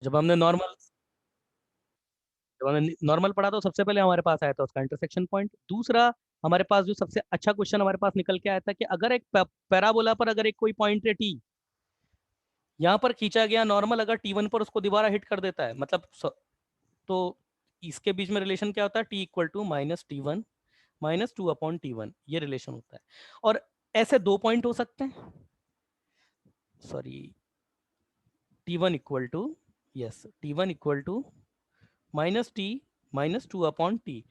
जब हमने नॉर्मल पढ़ा तो सबसे पहले हमारे पास आया था उसका इंटरसेक्शन पॉइंट। दूसरा, हमारे पास जो सबसे अच्छा क्वेश्चन हमारे पास निकल के आया था कि अगर एक पैराबोला पर अगर एक कोई पॉइंट है टी, यहाँ पर खींचा गया नॉर्मल अगर T1 पर उसको दोबारा हिट कर देता है, मतलब तो इसके बीच में रिलेशन क्या होता है, T equal to -T1 -2/T1, ये रिलेशन होता है। और ऐसे दो पॉइंट हो सकते हैं, sorry, T1 equal to, yes, T1 equal to -T -2/T।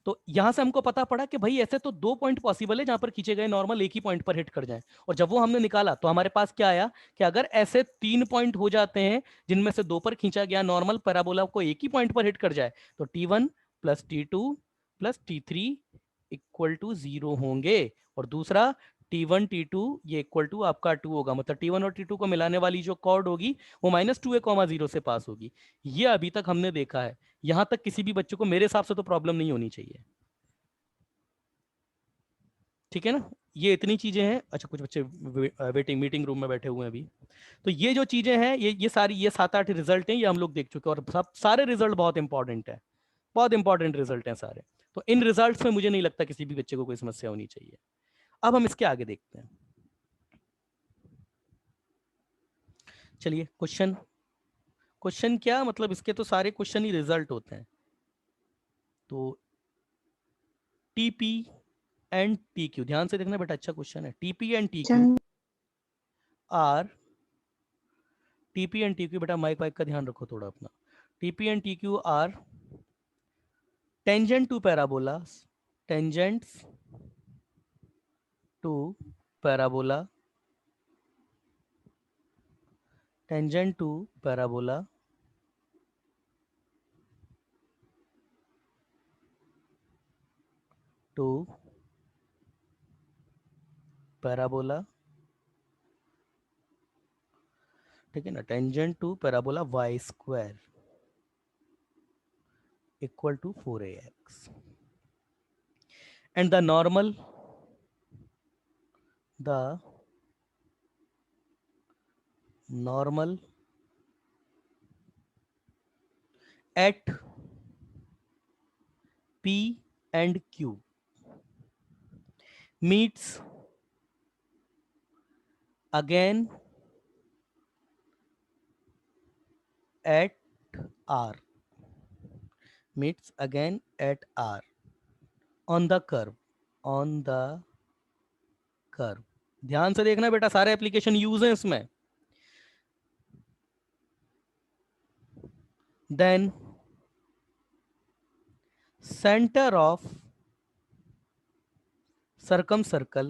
तो यहां से हमको पता पड़ा कि भाई ऐसे तो दो पॉइंट पॉसिबल है जहां पर खींचे गए नॉर्मल एक ही पॉइंट पर हिट कर जाएं। और जब वो हमने निकाला तो हमारे पास क्या आया कि अगर ऐसे तीन पॉइंट हो जाते हैं जिनमें से दो पर खींचा गया नॉर्मल पैराबोला को एक ही पॉइंट पर हिट कर जाए, तो T1 plus T2 plus T3 equal to 0 होंगे। और दूसरा, T1 T2 ये इक्वल टू आपका 2 होगा, मतलब T1 और T2 को मिलाने वाली जो कॉर्ड होगी वो -2a, 0 से पास होगी। ये अभी तक हमने देखा है। यहां तक किसी भी बच्चे को मेरे हिसाब से तो प्रॉब्लम नहीं होनी चाहिए। ठीक है ना, ये इतनी चीजें हैं। अच्छा, कुछ बच्चे वेटिंग मीटिंग रूम में बैठे हुए हैं अभी। तो ये जो चीजें हैं, ये सारी, ये 7-8 रिजल्ट हैं, ये हम लोग देख चुके हैं। और सब सारे रिजल्ट बहुत इंपॉर्टेंट है, बहुत इंपॉर्टेंट रिजल्ट हैं सारे। तो इन रिजल्ट्स में मुझे नहीं लगता किसी भी बच्चे को कोई समस्या होनी चाहिए। अब हम इसके आगे देखते हैं। चलिए, क्वेश्चन, क्वेश्चन क्या मतलब, इसके तो सारे क्वेश्चन ही रिजल्ट होते हैं। तो टीपी एंड टी क्यू, ध्यान से देखना बेटा, अच्छा क्वेश्चन है। TP and T Q are, TP and T Q, बेटा माइक वाइक का ध्यान रखो थोड़ा अपना। TP and T Q are tangent to parabola, tangents to parabola, tangent to parabola, to parabola, ठीक है ना, tangent to parabola Y square equal to 4ax, and the normal, the normal at P and Q meets again at R, meets again at R on the curve, on the curve। ध्यान से देखना बेटा, सारे application use हैं इसमें। then center of circumcircle,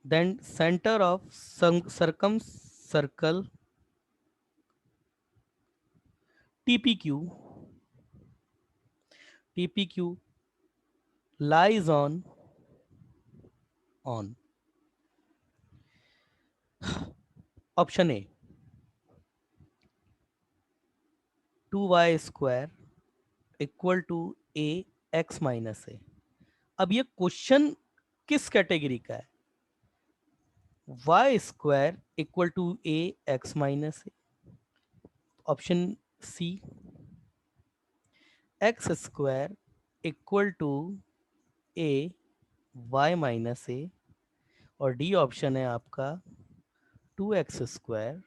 then center of circumcircle TPQ, TPQ lies on option A 2y square equal to A X minus A. अब ये question किस कैटेगरी का है, Y square equal to A X minus A, option C X square equal to A Y minus A, और D option है आपका 2x²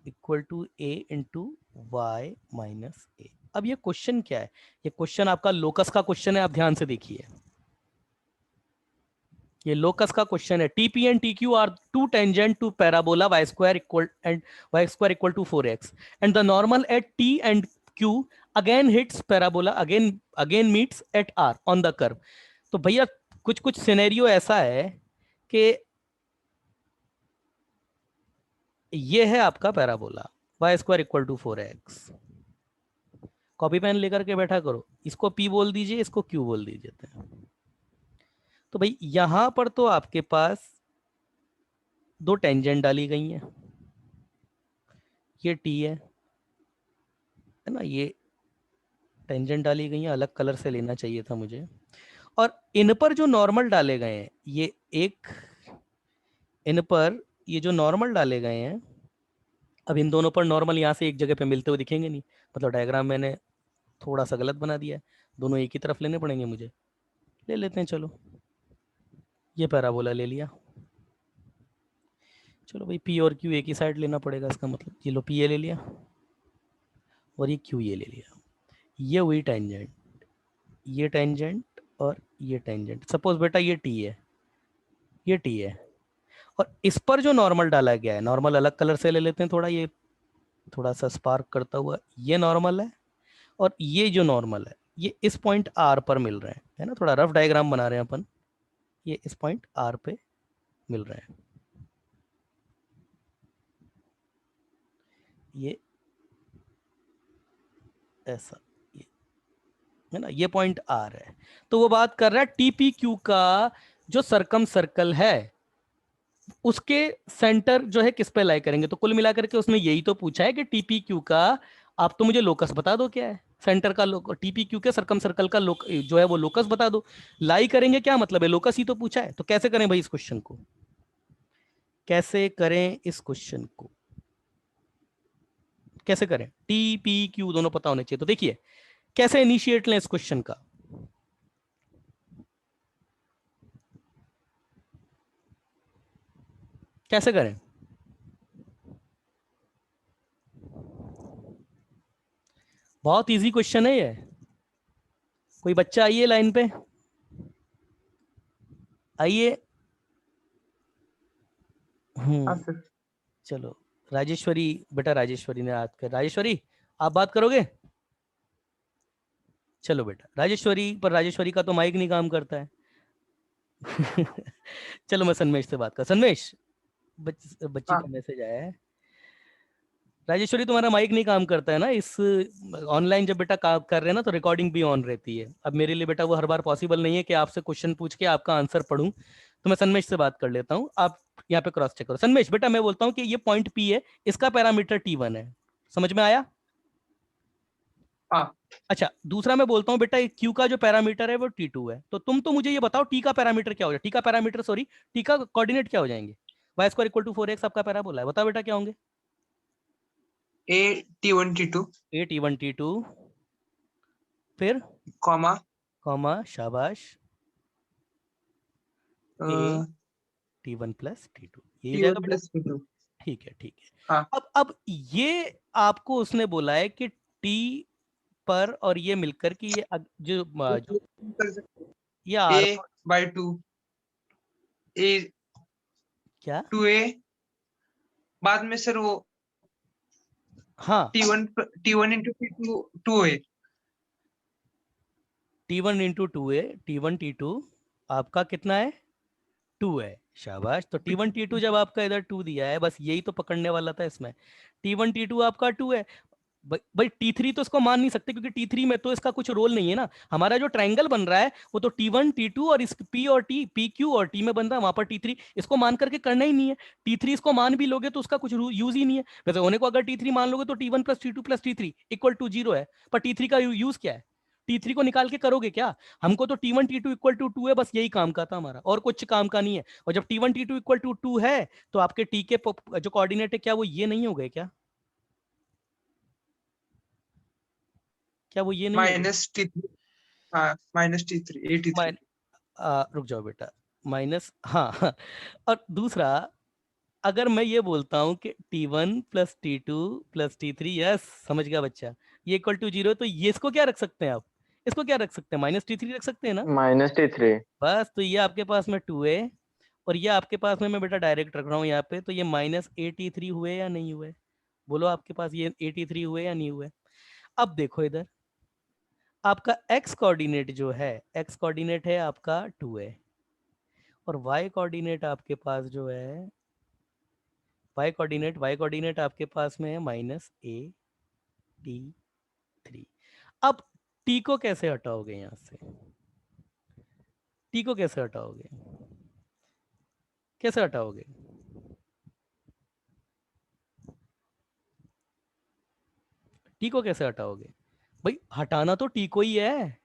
equal to A into Y minus A. अब ये क्वेश्चन क्या है, ये क्वेश्चन आपका लोकस का क्वेश्चन है, आप ध्यान से देखिए। ये लोकस का क्वेश्चन है। TP and T Q are two tangent to parabola Y square equal to 4x, and the normal at T and Q again hits parabola again meets at R on the curve. तो भैया कुछ कुछ scenario ऐसा है कि ये है आपका parabola Y square equal to 4x। Copy pen लेकर के बैठा करो, इसको पी बोल दीजिए, इसको क्यू बोल दीजिए। तो भाई यहां पर तो आपके पास दो टेंजेंट डाली गई हैं, ये टी है ना, ये टेंजेंट डाली गई है, अलग कलर से लेना चाहिए था मुझे। और इन पर जो नॉर्मल डाले गए हैं, ये एक, इन पर ये जो नॉर्मल डाले गए हैं, अब इन दोनों पर नॉर्मल यहाँ से एक जगह पे मिलते हुए दिखेंगे नहीं, मतलब डायग्राम मैंने थोड़ा सा गलत बना दिया है, दोनों एक ही तरफ लेने पड़ेंगे मुझे। ले लेते हैं, चलो ये पैराबोला ले लिया। चलो भाई पी और क्यू एक ही साइड लेना पड़ेगा, इसका मतलब ये लो पी ए ले लिया और ये क्यू ए ले लिया। ये हुई टेंजेंट, ये टेंजेंट और ये टेंजेंट। सपोज बेटा ये टी है, ये टी है, और इस पर जो नॉर्मल डाला गया है, नॉर्मल अलग कलर से ले लेते हैं थोड़ा, ये थोड़ा सा स्पार्क करता हुआ, ये नॉर्मल है, और ये जो नॉर्मल है ये इस पॉइंट आर पर मिल रहे हैं, है ना, थोड़ा रफ डायग्राम बना रहे हैं अपन, ये इस पॉइंट आर पे मिल रहे हैं, ये ऐसा, ये है ना, ये पॉइंट आर है। तो वो बात कर रहा है टीपी क्यू का जो सरकम सर्कल है उसके सेंटर जो है किस पे लाई करेंगे। तो कुल मिलाकर के उसने यही तो पूछा है कि टीपी क्यू का, आप तो मुझे लोकस बता दो क्या है सेंटर का, टीपी क्यू के सरकम सर्कल का जो है वो लोकस बता दो। लाई करेंगे क्या मतलब है, लोकस ही तो पूछा है, तो कैसे करें भाई इस क्वेश्चन को, कैसे करें इस क्वेश्चन को, कैसे करें, टी पी क्यू दोनों पता होने चाहिए। तो देखिए कैसे इनिशिएट लें इस क्वेश्चन का, कैसे करें। बहुत इजी क्वेश्चन है ये, कोई बच्चा आइए लाइन पे, आइए। हाँ सर। चलो राजेश्वरी, बेटा राजेश्वरी ने याद कर, राजेश्वरी आप बात करोगे। चलो बेटा राजेश्वरी, पर राजेश्वरी का तो माइक नहीं काम करता है। चलो मैं सन्मेश से बात कर, सन्मेश बच्ची हाँ का मैसेज आया है। राजेश्वरी तुम्हारा माइक नहीं काम करता है ना, इस ऑनलाइन जब बेटा काम कर रहे हैं ना तो रिकॉर्डिंग भी ऑन रहती है। अब मेरे लिए बेटा वो हर बार पॉसिबल नहीं है कि आपसे क्वेश्चन पूछ के आपका आंसर पढ़ूं, तो मैं सन्मेश से बात कर लेता हूं, आप यहाँ पे क्रॉस चेक करो। सन्मेश बेटा मैं बोलता हूँ कि ये पॉइंट पी है, इसका पैरामीटर T1 है, समझ में आया। हाँ अच्छा दूसरा मैं बोलता हूँ बेटा क्यू का जो पैरामीटर है वो T2 है, तो तुम तो मुझे ये बताओ टी का पैरामीटर क्या हो जाएगा, टी का पैरामीटर सॉरी टी का कोऑर्डिनेट क्या हो जाएंगे। Y square equal to 4x आपका पैराबोला है, बताओ बेटा क्या होंगे। ए T1 T2 ए T1 T2, फिर कॉमा कॉमा शाबाश ए T1 प्लस T2, ये हो जाएगा T1 बेटा। Plus T2। ठीक है ठीक है। हाँ अब ये आपको उसने बोला है कि टी पर और ये मिलकर कि ये जो कर सकते ये ए आर बाई टू, ए क्या, 2A बाद में सर वो हाँ T1 into T2 2A। T1 into two ए, T1 T2 आपका कितना है 2 है, शाबाश। तो T1 T2 जब आपका इधर 2 दिया है, बस यही तो पकड़ने वाला था इसमें, T1 T2 आपका 2 है। भाई T3 तो इसको मान नहीं सकते क्योंकि T3 में तो इसका कुछ रोल नहीं है ना, हमारा जो ट्रायंगल बन रहा है वो तो T1 T2 और इस P और T, PQ और T में बन रहा है, वहां पर T3 इसको मान करके करना ही नहीं है। T3 इसको मान भी लोगे तो उसका कुछ यूज ही नहीं है, वैसे होने को अगर T3 मान लोगे तो T1 plus T2 plus T3 equal to 0 है, पर T3 का यूज क्या है, T3 को निकाल के करोगे क्या। हमको तो T1 T2 इक्वल टू 2 है, बस यही काम का था हमारा, और कुछ काम का नहीं है। और जब T1 T2 इक्वल टू 2 है तो आपके टी के जो कोऑर्डिनेट है क्या वो ये नहीं हो गए क्या, क्या वो ये नहीं हो गए। -T3। हाँ -T3 ए T3। रुक जाओ बेटा, माइनस हाँ, हाँ। और दूसरा अगर मैं ये बोलता हूँ कि T1 plus T2 plus T3, yes समझ गया बच्चा, ये इक्वल टू 0, तो ये इसको क्या रख सकते हैं आप, इसको क्या रख सकते हैं, -T3 रख सकते हैं ना। -T3। बस तो ये आपके पास में 2a, और ये आपके पास में मैं बेटा डायरेक्ट रख रहा हूँ यहाँ पे, तो ये -AT3 हुए या नहीं हुए, बोलो आपके पास ये AT3 हुए या नहीं हुए। अब देखो इधर आपका x कोऑर्डिनेट जो है, x कोऑर्डिनेट है आपका 2a, और y कोऑर्डिनेट आपके पास जो है, y कोऑर्डिनेट आपके पास में है -AT3। अब t को कैसे हटाओगे यहाँ से, t को कैसे हटाओगे, कैसे हटाओगे, t को कैसे हटाओगे, भाई हटाना तो t को ही है,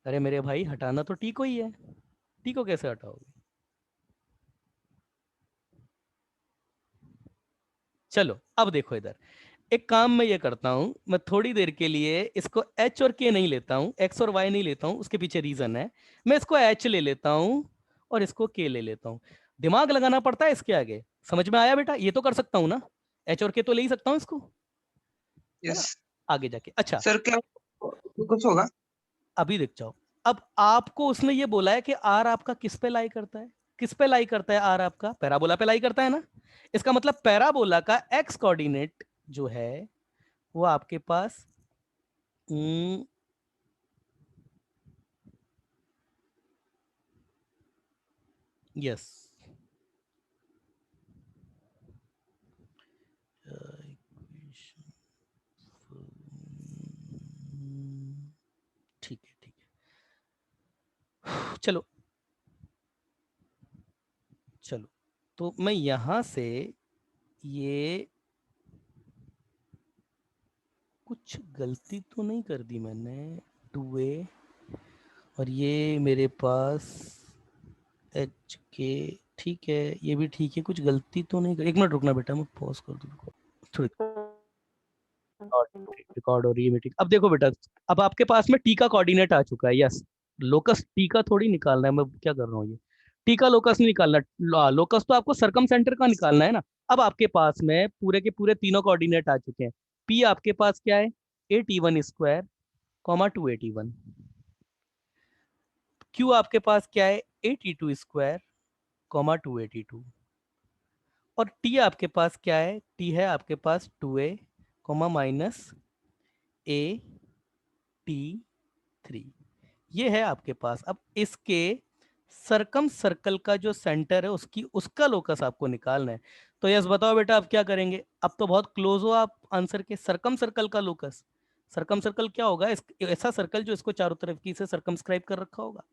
अरे मेरे भाई हटाना तो t को ही है, t को कैसे हटाओगे। चलो अब देखो इधर, एक काम मैं ये करता हूं, मैं थोड़ी देर के लिए इसको एच और के नहीं लेता हूं, एक्स और वाई नहीं लेता हूं, उसके पीछे रीजन है। मैं इसको एच ले लेता हूं और इसको के ले लेता हूं। दिमाग लगाना पड़ता है इसके आगे। समझ में आया बेटा? ये तो कर सकता हूं ना, एच और के तो ले ही सकता हूं इसको, है ना, यस आगे जाके। अच्छा सर, क्या कुछ होगा? अभी देख जाओ, अब आपको उसने ये बोला है कि आर आपका किस पे लाई करता है, किस पे लाई करता है आर आपका? पैराबोला पे लाई करता है ना। इसका मतलब पैराबोला का एक्स कोऑर्डिनेट जो है वो आपके पास यस ठीक है, ठीक है, चलो चलो, तो मैं यहां से ये कुछ गलती तो नहीं कर दी मैंने, 2a, और ये मेरे पास एच के, ठीक है, ये भी ठीक है, कुछ गलती तो नहीं कर। एक मिनट रुकना बेटा, मैं पॉज कर दूँ थोड़ी, रिकॉर्ड हो रही है मीटिंग। अब देखो बेटा, अब आपके पास में टी का कोऑर्डिनेट आ चुका है, यस। लोकस टी का थोड़ी निकालना है, मैं क्या कर रहा हूँ, ये टी का लोकस नहीं निकालना, लोकस तो आपको सरकम सेंटर का निकालना है ना। अब आपके पास में पूरे के पूरे तीनों कोऑर्डिनेट आ चुके हैं। पी आपके पास क्या है, 8e1 स्क्वायर कॉमा 281। क्यू आपके पास क्या है, 8e2 स्क्वायर कॉमा 282। और टी आपके पास क्या है, टी है आपके पास 2a comma minus A T 3। ये है आपके पास। अब इसके सरकम सर्कल का जो सेंटर है उसकी उसका लोकस आपको निकालना है। तो यस बताओ बेटा, अब क्या करेंगे? अब तो बहुत क्लोज हो आप आंसर के। सरकम सर्कल का लोकस, सरकम सर्कल क्या होगा, ऐसा सर्कल जो इसको चारों तरफ की से सरकमस्क्राइब कर रखा होगा।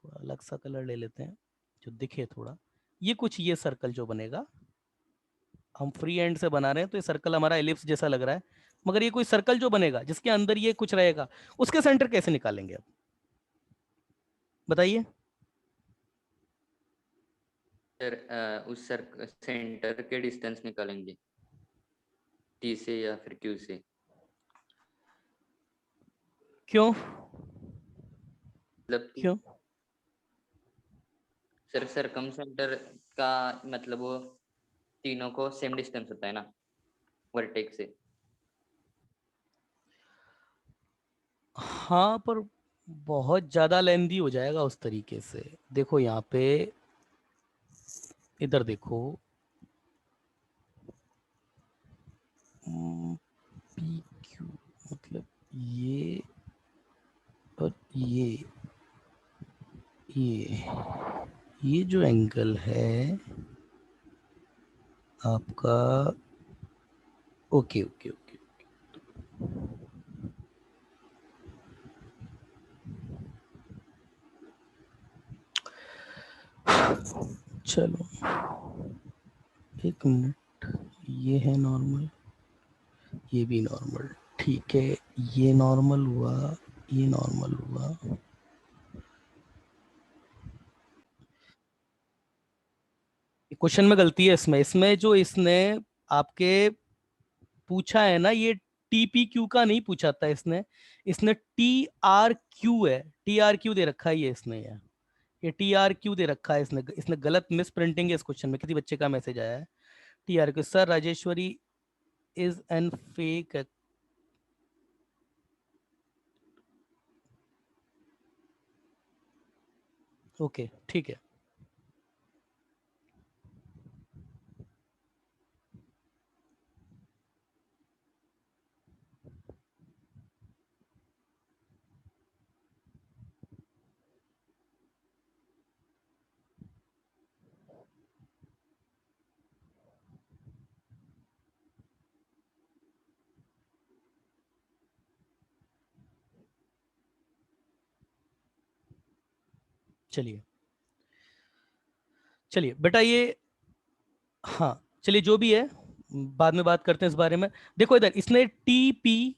थोड़ा अलग सा कलर ले लेते हैं जो दिखे थोड़ा। ये कुछ ये सर्कल जो बनेगा, हम फ्री एंड से बना रहे हैं तो ये सर्कल हमारा एलिप्स जैसा लग रहा है, मगर ये कोई सर्कल जो बनेगा जिसके अंदर ये कुछ रहेगा, उसके सेंटर कैसे निकालेंगे अब बताइए? सर उस सर सेंटर के डिस्टेंस निकालेंगे, टी से या फिर क्यू से। क्यों? मतलब क्यों? सर सरकम सेंटर का मतलब वो तीनों को सेम डिस्टेंस होता है ना वर्टेक्स से। हाँ पर बहुत ज्यादा लेंदी हो जाएगा उस तरीके से। देखो यहाँ पे, इधर देखो, पी क्यू मतलब ये और ये ये जो एंगल है आपका, ओके ओके ओके, चलो एक मिनट, ये है नॉर्मल, ये भी नॉर्मल, ठीक है, ये नॉर्मल हुआ, ये नॉर्मल हुआ। क्वेश्चन में गलती है इसमें, इसमें जो इसने आपके पूछा है ना, ये टीपी क्यू का नहीं पूछा था इसने, इसने टी आर क्यू है, टी आर क्यू दे रखा है ये इसने यार, ये टी आर क्यू दे रखा है इसने, इसने गलत मिस प्रिंटिंग है इस क्वेश्चन में। किसी बच्चे का मैसेज आया है T R Q, sir Rajeshwari is an fake. Okay ठीक है, चलिए चलिए बेटा ये, हाँ चलिए जो भी है बाद में बात करते हैं इस बारे में। देखो इधर इसने T P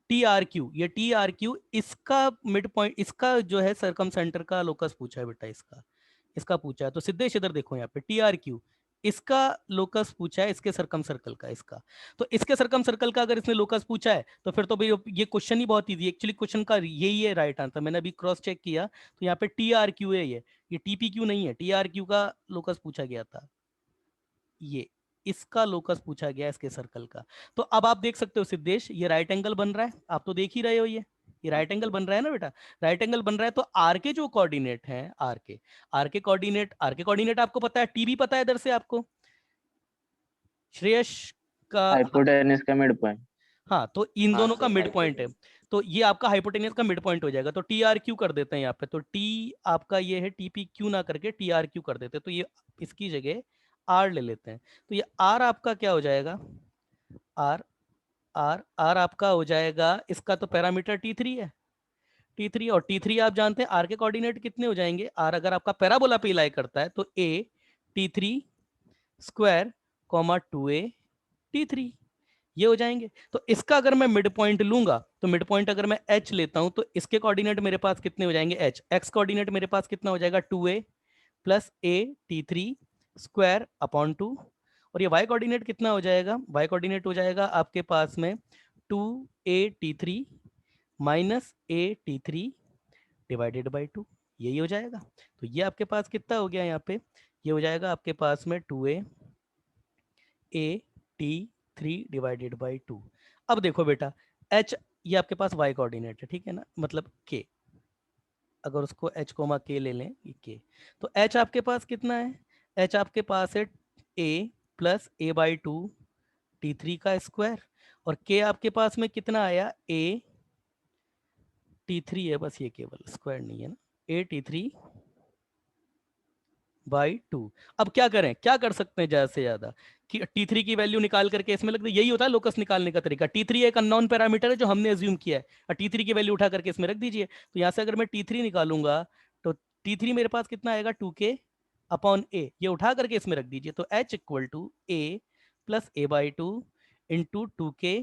T R Q, ये टी आर क्यू इसका मिड पॉइंट, इसका जो है सरकम सेंटर का लोकस पूछा है बेटा, इसका इसका पूछा है। तो सिद्धेश इधर देखो यहाँ पे टी आर क्यू, इसका लोकस पूछा है, इसके सरकम सर्कल का, इसका। तो इसके सरकम सर्कल का अगर इसने लोकस पूछा है तो फिर तो भाई ये क्वेश्चन ही बहुत इजी, एक्चुअली क्वेश्चन का यही है राइट आंसर। मैंने अभी क्रॉस चेक किया तो यहाँ पे TRQ है, ये TPQ नहीं है, TRQ का लोकस पूछा गया था, ये इसका लोकस पूछा गया इसके सर्कल का। तो अब आप देख सकते हो सिद्धेश, ये राइट एंगल बन रहा है, आप तो देख ही रहे हो, ये राइट एंगल बन रहा है ना बेटा, राइट एंगल बन रहा है। तो आर के जो कोऑर्डिनेट हैं, आर के कोऑर्डिनेट आपको पता है, टी भी पता है इधर से आपको, श्रेयस का। हाइपोटेनस का मिड पॉइंट। हाँ, तो इन हाँ दोनों का सर, मिड पॉइंट है, hypotenuse। तो ये आपका हाइपोटेनियस का मिड पॉइंट हो जाएगा। तो TRQ कर देते हैं यहाँ पे, तो टी आपका ये है, TPQ ना करके TRQ कर देते हैं, तो ये इसकी जगह R ले लेते हैं। तो ये R आपका क्या हो जाएगा, R R आपका हो जाएगा, इसका तो पैरामीटर T3 है, T3, और T3 आप जानते हैं R के कोऑर्डिनेट कितने हो जाएंगे, R अगर आपका पैराबोला पे लाई करता है तो A T3 square comma 2A T3, ये हो जाएंगे। तो इसका अगर मैं मिड पॉइंट लूंगा, तो मिड पॉइंट अगर मैं H लेता हूं तो इसके कोऑर्डिनेट मेरे पास कितने हो जाएंगे, H, X कोऑर्डिनेट मेरे पास कितना हो जाएगा 2A plus A T3 square upon 2, और ये Y कोऑर्डिनेट कितना हो जाएगा, Y कोऑर्डिनेट हो जाएगा आपके पास में 2A T3 minus A T3 divided by 2, यही हो जाएगा। तो ये आपके पास कितना हो गया यहाँ पे, ये हो जाएगा आपके पास में 2A T3 डिवाइडेड बाई 2। अब देखो बेटा, H ये आपके पास Y कोऑर्डिनेट है, ठीक है ना, मतलब K, अगर उसको H कोमा K ले लें, ये K, तो H आपके पास कितना है, H आपके पास है A plus A by 2 T3 का स्क्वायर, और K आपके पास में कितना आया, A T3 है बस, ये केवल स्क्वायर नहीं है ना, A T3 बाई 2। अब क्या करें, क्या कर सकते हैं ज्यादा से ज्यादा, कि T3 की वैल्यू निकाल करके इसमें लग दे, यही होता है लोकस निकालने का तरीका। T3 एक अननोन पैरामीटर है जो हमने अज्यूम किया है, और T3 की वैल्यू उठा करके इसमें रख दीजिए। तो यहाँ से अगर मैं T3 निकालूंगा तो T3 मेरे पास कितना आएगा, 2K अपॉन A, ये उठा करके इसमें रख दीजिए। तो H equal to A plus A by 2 into 2K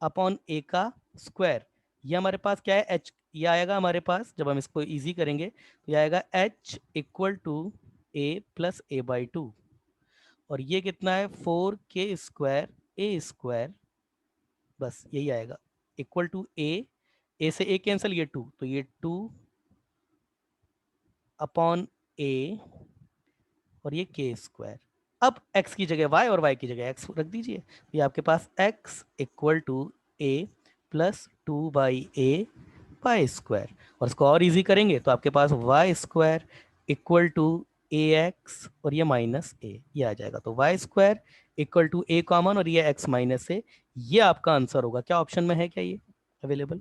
upon A का स्क्वायर, ये हमारे पास क्या है, H, ये आएगा हमारे पास, जब हम इसको इजी करेंगे तो ये आएगा H equal to A plus A by 2, और ये कितना है 4K स्क्वायर A स्क्वायर, बस यही आएगा, इक्वल टू A से A कैंसिल, ये 2, तो ये 2 अपॉन A और ये K स्क्वायर। अब x की जगह y और y की जगह x रख दीजिए, तो ये आपके पास x equal to A plus 2 by A Y square, और इसको और इजी करेंगे तो आपके पास Y square equal to AX और ये माइनस A, ये आ जाएगा। तो Y square equal to A common और ये x माइनस A, ये आपका आंसर होगा। क्या ऑप्शन में है, क्या ये अवेलेबल,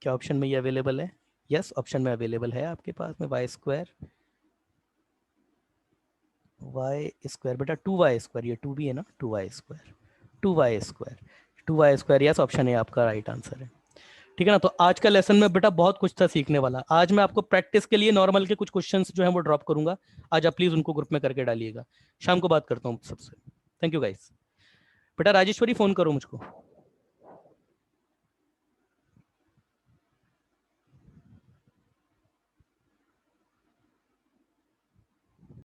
क्या ऑप्शन में ये अवेलेबल है, यस ऑप्शन में अवेलेबल है आपके पास में वाई स्क्वायर, वाई स्क्वायर बेटा 2y स्क्वायर, ये 2 भी है ना, 2y square, 2y square, 2y square, yes option है आपका राइट आंसर है। ठीक है ना, तो आज का लेसन में बेटा बहुत कुछ था सीखने वाला। आज मैं आपको प्रैक्टिस के लिए नॉर्मल के कुछ क्वेश्चंस जो है वो ड्रॉप करूंगा, आज आप प्लीज उनको ग्रुप में करके डालिएगा। शाम को बात करता हूँ सबसे। Thank you guys. बेटा राजेश्वरी फोन करो मुझको।